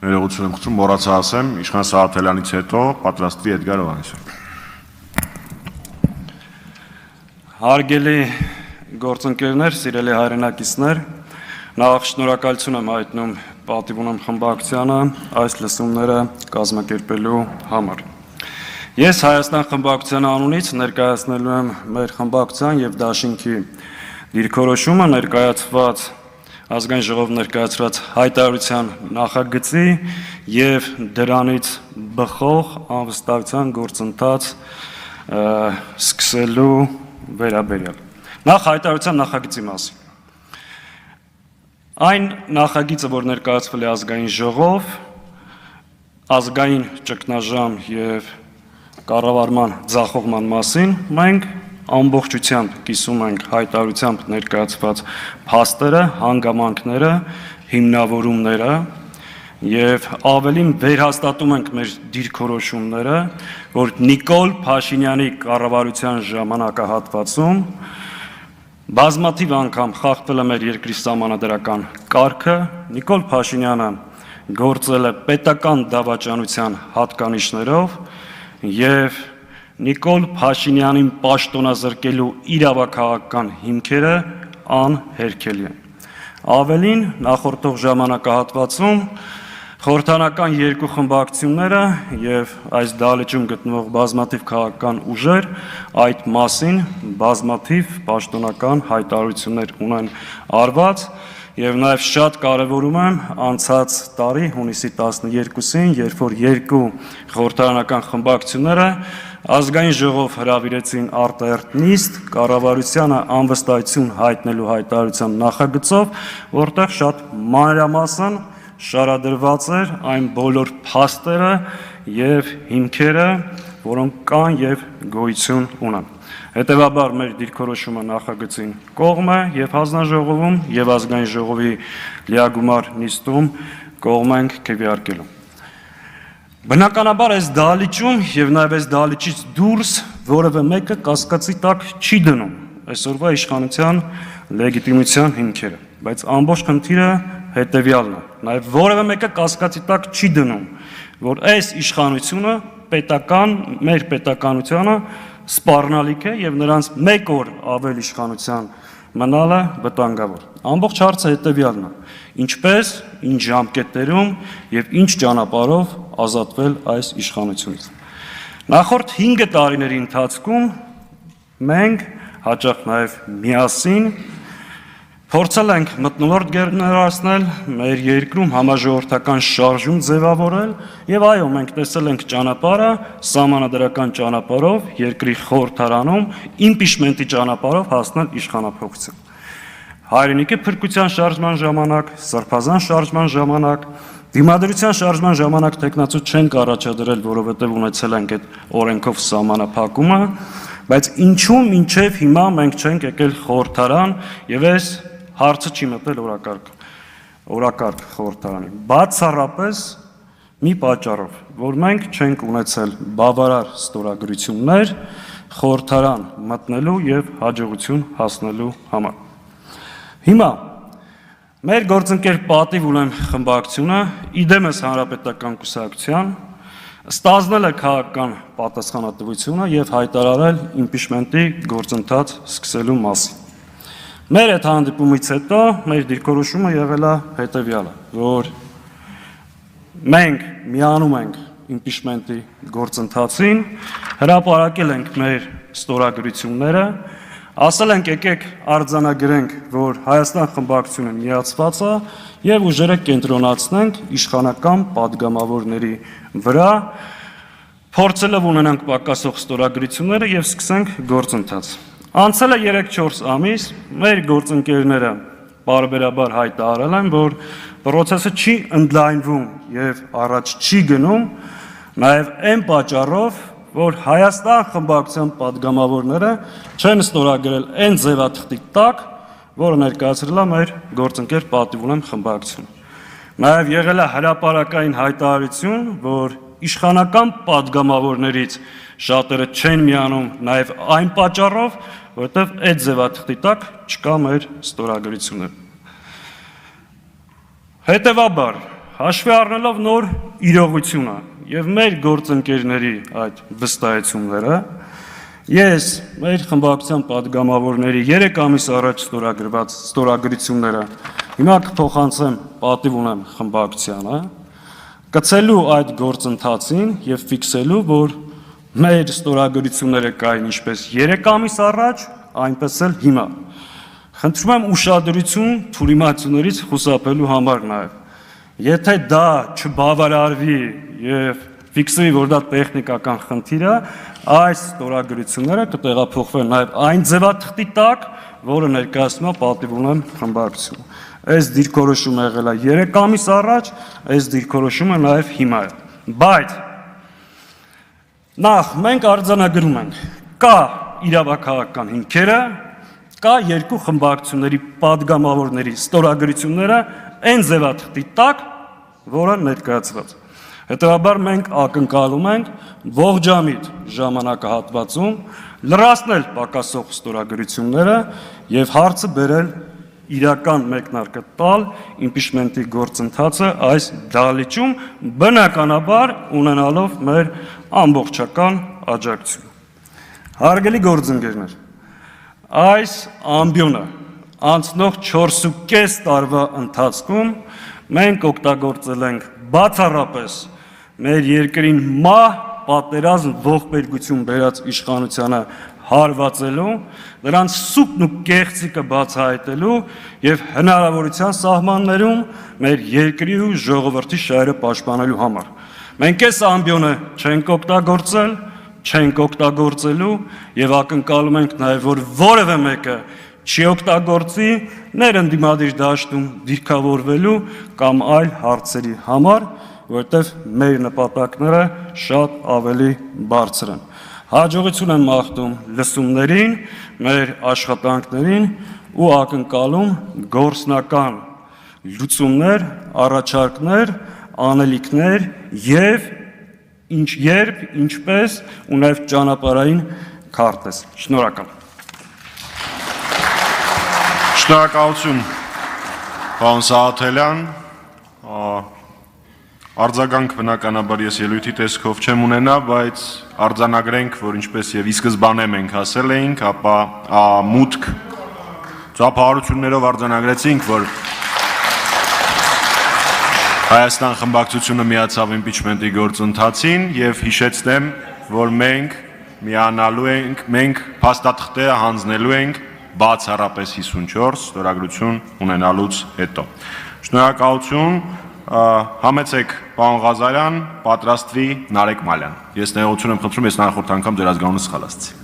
Ներողություն եմ խնդրում, մոռացա ասեմ, Իշխան Սաղաթելյանից հետո պատրաստվի Էդգար Հովհաննիսյանը։ Հարգելի գործընկերներ, սիրելի հայրենակիցներ, նախ շնորհակալություն եմ հայտնում պատիվ ունեմ խմբակցությանը այս լսումները կազմակերպելու համար։ Ես Հայաստան խմբակցության անունից ներկայացնելու եմ մեր խմբակցության եւ Դաշինքի դիրքորոշումը ներկայացված Ազգային ժողովի ներկայացրած հայտարարության նախագծի եւ դրանից բխող անվստահության գործընթաց սկսելու վերաբերյալ։ Նախ հայտարարության նախագծի մասին։ Այն նախագիծը, որ ներկայացվել է ազգային ժողով, ազգային ճգնաժամ եւ կառավարման ձախողման մասին, մենք ամբողջությամբ կիսում ենք հայտարարությամբ ներկայացված փաստերը, հանգամանքները, հիմնավորումները եւ ավելին վերհաստատում ենք մեր դիրքորոշումները, որ Նիկոլ Փաշինյանի կառավարության ժամանակահատվածում բազմաթիվ անգամ խախտվել է մեր երկրի սահմանադրական կարգը, Նիկոլ Փաշինյանը գործել է պետական դավաճանության հատկանիշներով եւ Նիկոլ Փաշինյանին պաշտոնազրկելու իրավաքաղաքական հիմքերը անհերքելի են։ Ավելին, նախորդող ժամանակահատվածում խորհրդանական երկու խմբակցությունները եւ այս դահլիճում գտնվող բազմաթիվ քաղաքական ուժեր այդ մասին բազմաթիվ պաշտոնական հայտարարություններ ունեն արված եւ նաեւ շատ կարեւորում եմ անցած տարի հունիսի 12-ին, երբ որ երկու խորհրդարանական խմբակցությունները ազգային ժողով հրավիրեցին արտահերթ նիստ կառավարությանը անվստահություն հայտնելու հայտարարության նախագծով, որտեղ շատ մանրամասն շարադրված էր այն բոլոր փաստերը եւ հիմքերը, որոնք կան եւ գոյություն ունեն։ Հետևաբար մեր դիրքորոշումը նախագծին կողմ է եւ հանձնաժողովում եւ ազգային ժողովի լիագումար նիստում կողմ ենք քվեարկելու։ Բնականաբար այս դահլիճում եւ նաեւ այս դահլիճից դուրս որևէ մեկը կասկածի տակ չի դնում այսօրվա իշխանության լեգիտիմության հիմքերը, բայց ամբողջ խնդիրը հետեւյալն է։ Նաեւ որևէ մեկը կասկածի տակ չի դնում, որ այս իշխանությունը մեր պետականությանը սպառնալիք է եւ նրանց մեկ օր ավել իշխանության մնալը վտանգավոր։ Ամբողջ հարցը հետեւյալն է. ինչպես, ինչ ժամկետներում եւ ինչ ճանապարհով ազատվել այս իշխանությունից։ Նախորդ 5 տարիների ընթացքում մենք հաճախ նաեւ միասին փորձել ենք մթնոլորտ գերներացնել, մեր երկրում համաժողովրդական շարժում ձևավորել եւ այո, մենք տեսել ենք ճանապարհը, սահմանադրական ճանապարհով երկրի խորհրդարանում իմպիչմենտի ճանապարհով հասնել իշխանափոխության։ Հայրենիքի փրկության շարժման ժամանակ, սրբազան շարժման ժամանակ, դիմադրության շարժման ժամանակ տեխնացու չենք առաջադրել, որովհետեւ ունեցել ենք այդ օրենքով սահմանափակումը, բայց ինչու մինչեւ հիմա մենք չենք եկել խորհրդարան եւ այս հարցը չի մտել օրակարգ խորհրդարանի։ Բացառապես մի պատճառով, որ մենք չենք ունեցել բավարար ստորագրություններ խորհրդարան մտնելու եւ հաջողություն հասնելու համար։ Հիմա մեր գործընկեր պատիվ ունեմ խմբակցությունը իդեմս հանրապետական կուսակցության ստանձնել է քաղաքական պատասխանատվությունը եւ հայտարարել իմպիչմենտի գործընթաց սկսելու մասին։ Մեր այդ հանդիպումից հետո մեր դիրքորոշումը եղել է հետեւյալը, որ մենք միանում ենք իմպիչմենտի գործընթացին, հրապարակել ենք մեր ստորագրությունները, ասել ենք եկեք արձանագրենք, որ Հայաստան խմբակցությունը միացված է եւ ուժերը կենտրոնացնենք իշխանական падգամավորների վրա, փորձելով ունենանք պակասող ստորագրությունները եւ սկսենք գործընթաց։ Անցել է 3-4 ամիս, մեր գործընկերները բարբերաբար հայտարարել են, որ process-ը չի ընդլայնվում եւ առաջ չի գնում, նաեւ այն պատճառով, որ Հայաստան խմբակցության падգամավորները չեն ստորագրել այն ձևաթղթի տակ, որը ներկայացրել է մեր գործընկեր պատիվ ունեմ խմբակցությունը։ Նաեւ եղել է հրապարակային հայտարարություն, որ իշխանական падգամավորներից շատերը չեն միանում նաեւ այն պատճառով, որտեղ այդ ձևաթղթի տակ չկա մեր ստորագրությունը։ Հետևաբար հաշվի առնելով նոր իրողությունը եւ մեր գործընկերների այդ վստահությունները, ես մեր խմբակցության падգամավորների 3 ամիս առաջ ստորագրված ստորագրությունները հիմա կփոխանցեմ, պատիվ ունեմ խմբակցությանը, կցելու այդ գործընթացին եւ ֆիքսելու, որ մեր ստորագրությունները կային ինչպես 3 ամիս առաջ, այնպես էլ հիմա։ Խնդրում եմ ուշադրություն թյուրիմացություններից խուսափելու համար նաեւ։ Եթե դա չբավարարվի եւ ֆիքսվի, որ դա տեխնիկական խնդիր է, այս ստորագրությունները կտեղափոխվեն նաեւ այն ձևաթղթի տակ, որը ներկայացնում է պատիվ ունեմ խմբակցություն։ Այս դիրքորոշումը եղել է 3 ամիս առաջ, այս դիրքորոշումը նաեւ հիմա է։ Բայց նախ մենք արձանագրում ենք, կա իրավաքաղաքական հիմքերը, կա երկու խմբակցությունների падգամավորների ստորագրությունները այն ձևաթղթի տակ, որը ներկայացված։ Հետևաբար մենք ակնկալում ենք ողջամիտ ժամանակահատվածում լրացնել պակասող ստորագրությունները եւ հարցը բերել իրական մեկնարկը տալ իմպիչմենտի գործընթացը այս դահլիճում, բնականաբար ունենալով մեր ամբողջական աջակցություն։ Հարգելի գործընկերներ, այս ամբիոնը անցնող 4.5 տարվա ընթացքում մենք օգտագործել ենք բացառապես մեր երկրին մահ, պատերազմ, ողբերգություն բերած իշխանությանը հարվածելու, նրանց սուտն ու կեղծիկը բացահայտելու եւ հնարավորության սահմաններում մեր երկրի ու ժողովրդի շահերը պաշտպանելու համար։ Մենք այս ամբիոնը չենք օգտագործել, չենք օգտագործելու եւ ակնկալում ենք նաեւ, որ որևէ մեկը չի օգտագործի ներընդդիմադիր դաշտում դիրքավորվելու կամ այլ հարցերի համար, որտեղ մեր նպատակները շատ ավելի բարձր են։ Հաջողություն եմ մաղթում լսումներին, մեր աշխատանքներին ու ակնկալում գործնական լուծումներ, առաջարկներ, անելիքներ եւ երբ, ինչպես ու նաեւ ճանապարհային քարտեզ։ Շնորհակալ։ Շնորհակալություն, պարոն Սաղաթելյան։ Արձագանք բնականաբար ես ելույթի տեսքով չեմ ունենա, բայց արձանագրենք, որ ինչպես եւ ի սկզբանե մենք ասել էինք, ապա մուտք ծափահարություններով արձանագրեցինք, որ Հայաստան խմբակցությունը միացավ իմպիչմենտի գործընթացին եւ հիշեցնեմ, որ մենք միանալու ենք, մենք փաստաթղթերը հանձնելու ենք բացառապես 54 ստորագրություն ունենալուց հետո։ Շնորհակալություն, համեցեք պարոն Ղազարյան, պատրաստվի Նարեկ Մալյան։ Ես ներողություն եմ խնդրում, ես նախորդ անգամ ձեր ազգանունը սխալ ասացի։